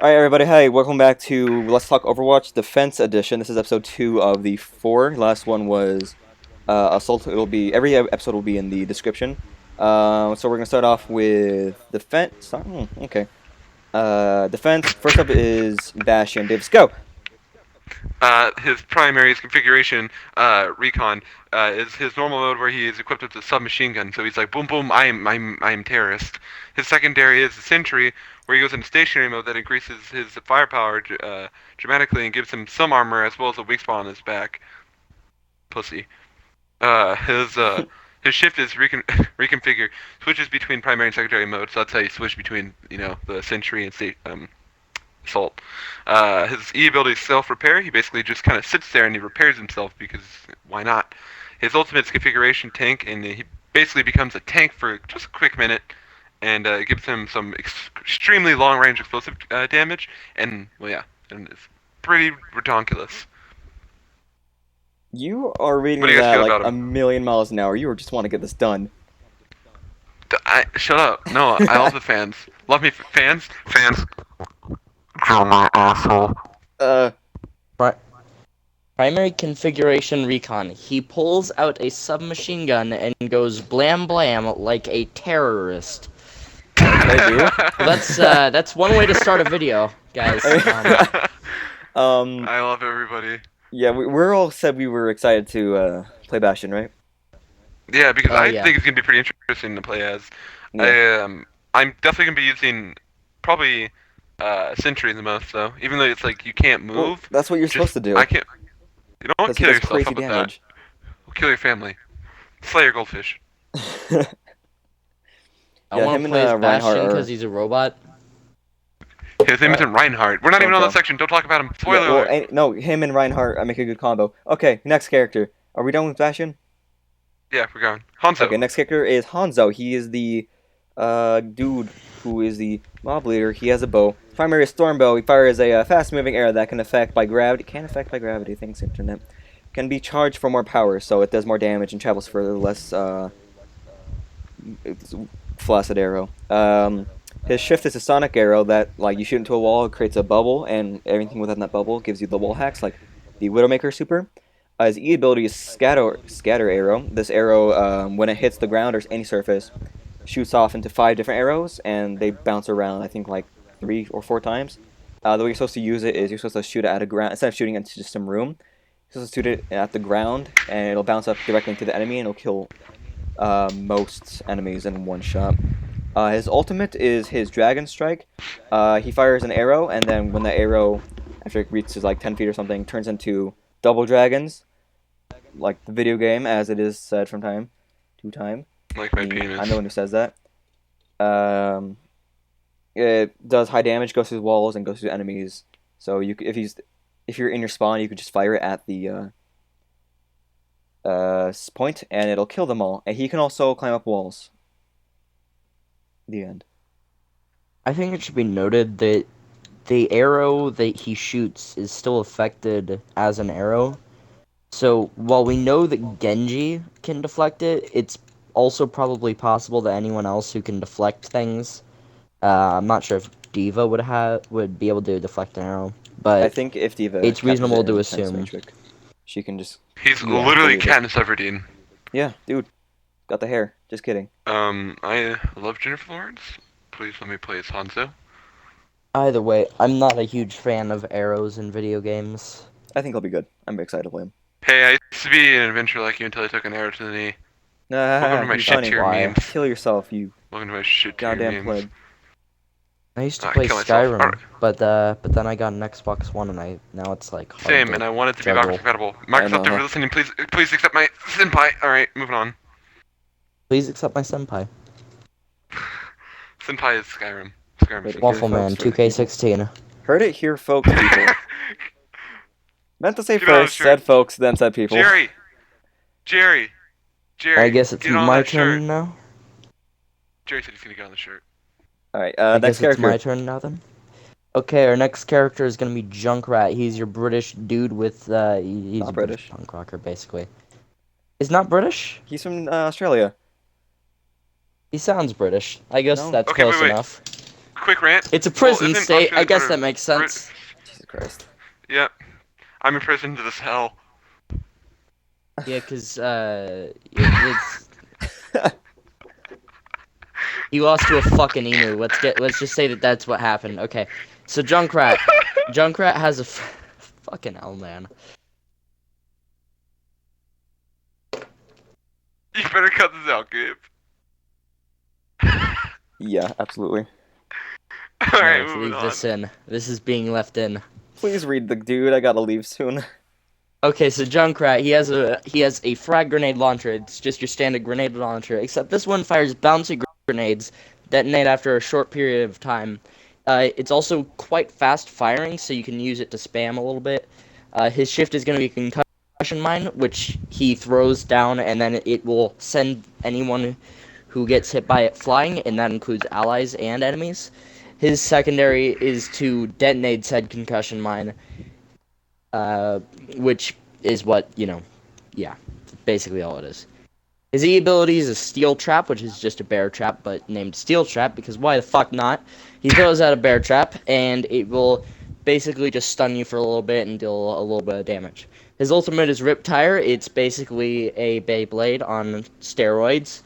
Alright, everybody, hey, welcome back to Let's Talk Overwatch Defense Edition. This is episode 2 of the 4. Last one was Assault. Every episode will be in the description. So we're going to start off with Defense. Okay. Defense. First up is Bastion. Davis, go! His primary configuration, recon, is his normal mode where he is equipped with a submachine gun. So he's like, boom, boom, I'm terrorist. His secondary is the sentry, where he goes into stationary mode that increases his firepower dramatically and gives him some armor as well as a weak spot on his back. Pussy. His shift is reconfigure, switches between primary and secondary mode. So that's how you switch between the sentry and assault. His E ability is self-repair. He basically just kind of sits there and he repairs himself because why not? His ultimate is configuration tank, and he basically becomes a tank for just a quick minute, and it gives him some extremely long-range explosive damage, and and it's pretty ridiculous. You are reading What do you guys that feel like about a him? million miles an hour. You just want to get this done. Shut up. No, I love the fans. Love me, fans. Fans. Kill my asshole. Pri- Primary configuration recon. He pulls out a submachine gun and goes blam blam like a terrorist. They do? That's one way to start a video, guys. I love everybody. Yeah, we're all said we were excited to play Bastion, right? Yeah, because Yeah. think it's gonna be pretty interesting to play as. Yeah. I'm definitely gonna be using probably Sentry the most though. Even though it's like you can't move. Well, that's what you're supposed to do. I can't. You don't Because he kill does yourself. crazy How about damage. that? We'll kill your family. Slay your goldfish. I Yeah, want him to and, play as Reinhardt Bastion are- because he's a robot. His name isn't Reinhardt. We're not even on Okay. that section. Don't talk about him. Spoiler Yeah, well, alert. no, him and Reinhardt make a good combo. Okay, next character. Are we done with Bastion? Yeah, we're going. Hanzo. Okay, next character is Hanzo. He is the dude who is the mob leader. He has a bow. Primary is storm bow. He fires a fast-moving arrow that can affect by gravity. Can affect by gravity. Thanks, internet. Can be charged for more power, so it does more damage and travels further. Less it's flaccid arrow. His shift is a sonic arrow that, like, you shoot into a wall, it creates a bubble, and everything within that bubble gives you the wall hacks, like the Widowmaker super. His E ability is scatter arrow. This arrow, when it hits the ground or any surface, shoots off into 5 different arrows, and they bounce around, I think, like 3 or 4 times. The way you're supposed to use it is you're supposed to shoot it at a ground, instead of shooting into just some room, you're supposed to shoot it at the ground, and it'll bounce up directly into the enemy, and it'll kill most enemies in one shot. His ultimate is his Dragon Strike. He fires an arrow, and then when the arrow, after it reaches like 10 feet or something, turns into double dragons, like the video game, as it is said from time to time. Like my penis. I know when who says that. It does high damage, goes through walls, and goes through enemies. So if you're in your spawn, you could just fire it at the point, and it'll kill them all. And he can also climb up walls. The end. I think it should be noted that the arrow that he shoots is still affected as an arrow. So while we know that Genji can deflect it, it's also probably possible that anyone else who can deflect things. I'm not sure if Diva would be able to deflect an arrow, but I think if Diva, it's captures reasonable it to in the Sense assume. Matrix, she can just. He's Yeah, literally believe it. Katniss Everdeen. Yeah, dude, got the hair. Just kidding. I love Jennifer Lawrence. Please let me play as Hanzo. Either way, I'm not a huge fan of arrows in video games. I think he'll be good. I'm excited to play him. Hey, I used to be an adventurer like you until I took an arrow to the knee. Welcome to my you shit funny. tier Why? memes. Kill yourself, you Welcome to my shit tier goddamn memes. pleb. I used to I play kill myself. Skyrim, Alright. but then I got an Xbox One, and now it's like hard Same, to and I want it to be juggle. backwards compatible. I Microsoft, know, if you're huh? listening, please accept my senpai. Alright, moving on. Please accept my senpai. Senpai is Skyrim. Skyrim Wait, is Waffle folks, Man, right 2K16. Heard it here, folks. People. Meant to say Get on the first, shirt. said folks, then said people. Jerry. I guess it's get on my that shirt. turn now. Jerry said he's gonna get on the shirt. All right. I Next guess it's character. my turn now then. Okay, our next character is gonna be Junkrat. He's your British dude with he's Not a British. punk rocker basically. He's not British? He's from Australia. He sounds British. I guess No. that's Okay, close wait. enough. quick rant. It's a Well, prison isn't state. I Australia part guess that of makes Brit? sense. Jesus Christ. Yep. I'm imprisoned to this hell. Yeah, cause it's he lost to a fucking emu. Let's just say that that's what happened. Okay, so Junkrat has a fucking hell, man. You better cut this out, Gabe. Yeah, absolutely. All right, No, moving leave on. this in. This is being left in. Please read the dude. I gotta leave soon. Okay, so Junkrat, he has a frag grenade launcher. It's just your standard grenade launcher, except this one fires bouncy grenades, detonate after a short period of time. It's also quite fast firing, so you can use it to spam a little bit. His shift is going to be concussion mine, which he throws down, and then it will send anyone who gets hit by it flying, and that includes allies and enemies. His secondary is to detonate said concussion mine, uh, which is what, yeah, basically all it is. His E ability is a Steel Trap, which is just a bear trap, but named Steel Trap because why the fuck not? He throws out a bear trap, and it will basically just stun you for a little bit and deal a little bit of damage. His ultimate is Rip Tire. It's basically a Beyblade on steroids.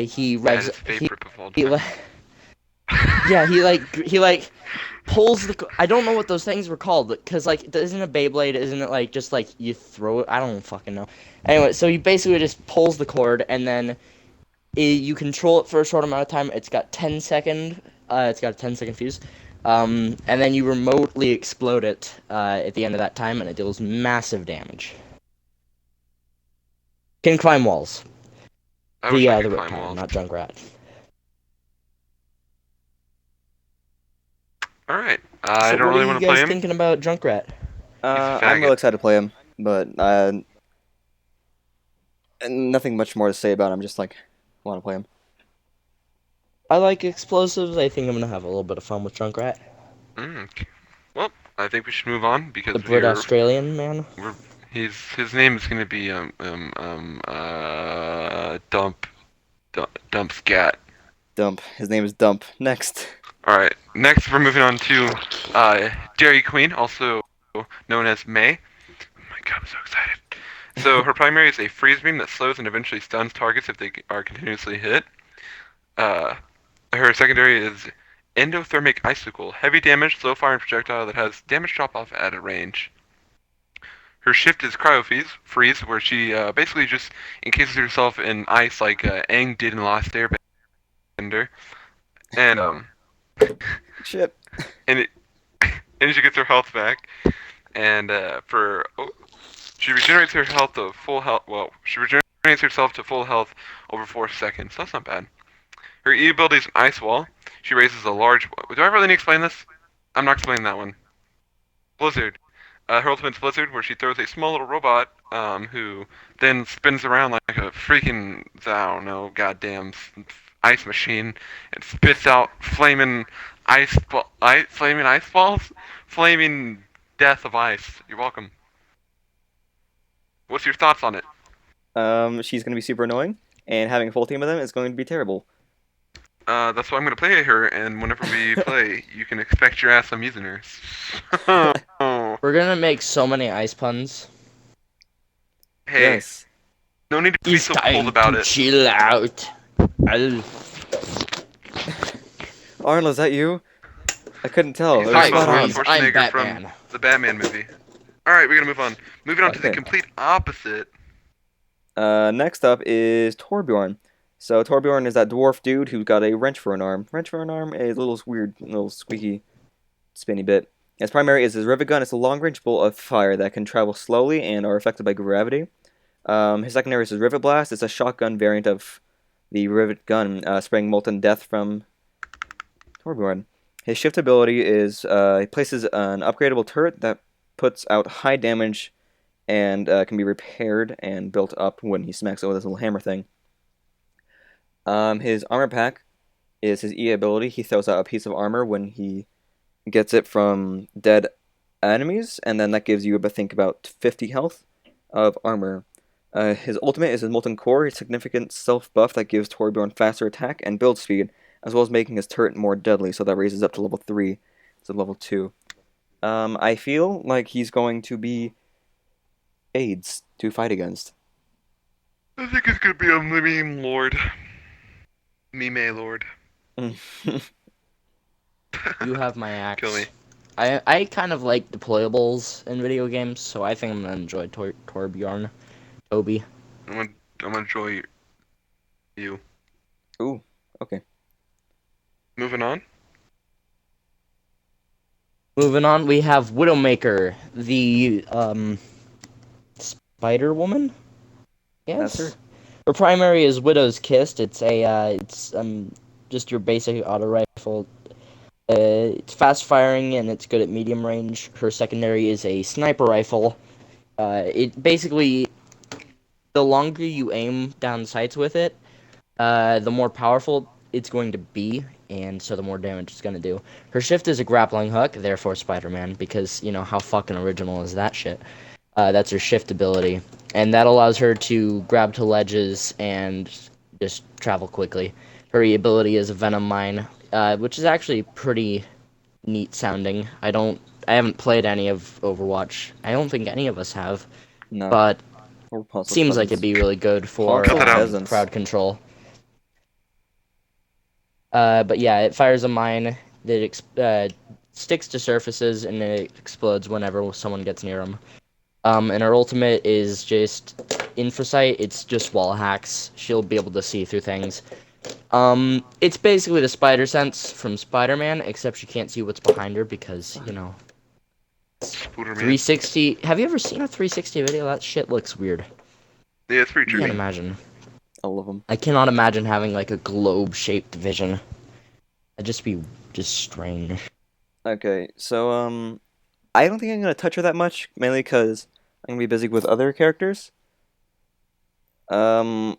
He That revs. is favorite of all He time. yeah, he pulls the. I don't know what those things were called because isn't a Beyblade? Isn't it like just like you throw it? I don't fucking know. Anyway, so he basically just pulls the cord and then you control it for a short amount of time. It's got 10 second. It's got a 10-second fuse. And then you remotely explode it at the end of that time, and it deals massive damage. Can climb walls. I wish I The could climb Riptide, walls. not Junkrat. All right. So I don't what are really you want to play guys him. thinking about Junkrat? He's a I'm faggot. really excited to play him, but nothing much more to say about him. Just like want to play him. I like explosives. I think I'm gonna have a little bit of fun with Junkrat. Okay. Well, I think we should move on The because Brit Australian man. his name is gonna be dump scat. Dump. His name is Dump. Next. All right. Next, we're moving on to Dairy Queen, also known as May. Oh my god, I'm so excited. So her primary is a freeze beam that slows and eventually stuns targets if they are continuously hit. Uh, Her secondary is endothermic icicle, heavy damage, slow firing projectile that has damage drop off at a range. Her shift is freeze, where she basically just encases herself in ice like Aang did in the Last Airbender, and Shit. and it and she gets her health back. And she regenerates her health to full health. Well, she regenerates herself to full health over 4 seconds. That's not bad. Her E ability is an ice wall. She raises a large. Do I really need to explain this? I'm not explaining that one. Blizzard. Her ultimate's Blizzard, where she throws a small little robot, who then spins around like a freaking, I don't know, goddamn ice machine, and spits out flaming flaming ice balls, flaming death of ice. You're welcome. What's your thoughts on it? She's gonna be super annoying, and having a full team of them is going to be terrible. That's why I'm gonna play her, and whenever we play, you can expect your ass I'm using her. Oh. We're gonna make so many ice puns. Hey, Yes. no need to be It's so cold time about to it. chill out. I'll... Arnold, is that you? I couldn't tell. He's It was talking spot about on. please. I'm Schwarzenegger from Batman. the Batman movie. Alright, we're gonna move on. Moving on to the Okay. complete opposite. Next up is Torbjorn. So Torbjorn is that dwarf dude who's got a wrench for an arm. Wrench for an arm, a little weird, little squeaky, spinny bit. His primary is his rivet gun. It's a long-range bolt of fire that can travel slowly and are affected by gravity. His secondary is his rivet blast. It's a shotgun variant of the rivet gun, spraying molten death from Torbjorn. His shift ability is he places an upgradable turret that puts out high damage and can be repaired and built up when he smacks it with his little hammer thing. His armor pack is his E ability. He throws out a piece of armor when he gets it from dead enemies, and then that gives you, I think, about 50 health of armor. His ultimate is his Molten Core, a significant self buff that gives Torbjorn faster attack and build speed, as well as making his turret more deadly, so that raises up to level 3 to level 2. I feel like he's going to be AIDS to fight against. I think it's gonna be a meme lord. Meme lord. You have my Kill me. axe. I kind of like deployables in video games, so I think I'm gonna enjoy Torbjorn. Toby. I'm gonna enjoy you. Ooh, okay. Moving on. Moving on, we have Widowmaker, the Spider Woman. That's her. Yes. Her primary is Widow's Kiss. It's just your basic auto rifle. It's fast firing and it's good at medium range. Her secondary is a sniper rifle. It basically, the longer you aim down sights with it, the more powerful it's going to be, and so the more damage it's going to do. Her shift is a grappling hook, therefore Spider-Man, because, you know, how fucking original is that shit? That's her shift ability. And that allows her to grab to ledges and just travel quickly. Her ability is a Venom Mine, which is actually pretty neat sounding. I haven't played any of Overwatch. I don't think any of us have, No, but we're console seems like it'd peasants. be really good for Cut Console that out. peasants. crowd control. But yeah, it fires a mine that sticks to surfaces and it explodes whenever someone gets near them. And her ultimate is just Infrasight. It's just wall hacks. She'll be able to see through things. It's basically the spider sense from Spider-Man, except she can't see what's behind her because, you know, Spooderman. 360. Have you ever seen a 360 video? That shit looks weird. Yeah, it's pretty I true. can't Yeah, imagine. I love them. I cannot imagine having like a globe-shaped vision. That'd just be just strange. Okay, so I don't think I'm gonna touch her that much, mainly because I'm gonna be busy with other characters. Um,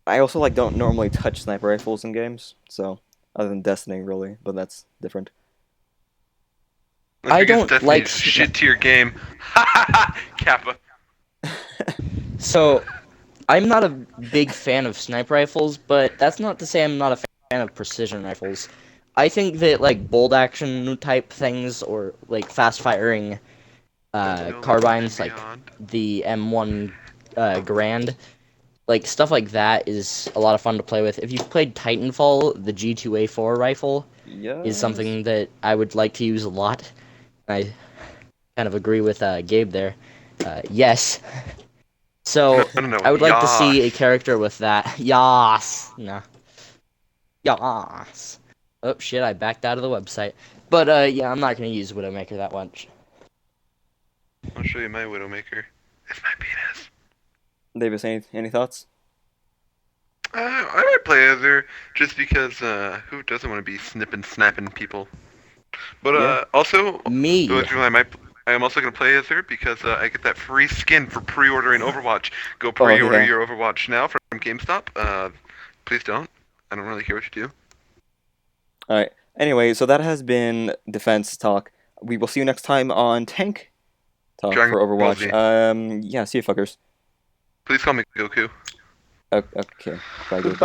I also like don't normally touch sniper rifles in games, so other than Destiny, really, but that's different. That's I because don't like Destiny's shit tier game. Ha ha ha! Kappa. so I'm not a big fan of sniper rifles, but that's not to say I'm not a fan of precision rifles. I think that like bolt action type things or like fast firing No limits and carbines like beyond. the M1 Garand, like stuff like that is a lot of fun to play with. If you've played Titanfall, the G2A4 rifle is Yes. something that I would like to use a lot. I kind of agree with Gabe there. Yes. No, So no, no. I would like to see a Yas. character with that. Yas. No. Yas. Oh shit! I backed out of the website. But yeah, I'm not gonna use Widowmaker that much. I'll show you my Widowmaker. It's my penis. Davis, any thoughts? I might play as her just because who doesn't want to be snipping, snapping people? But Yeah. also, the Me. reason why I am also gonna play as her because I get that free skin for pre-ordering Overwatch. Go Oh pre-order yeah. your Overwatch now from GameStop. Please don't. I don't really care what you do. All right. Anyway, so that has been defense talk. We will see you next time on tank talk Dragon for Ball Overwatch. Z. Yeah. See you, fuckers. Please call me Goku. Okay. Bye, Goku. Goodbye.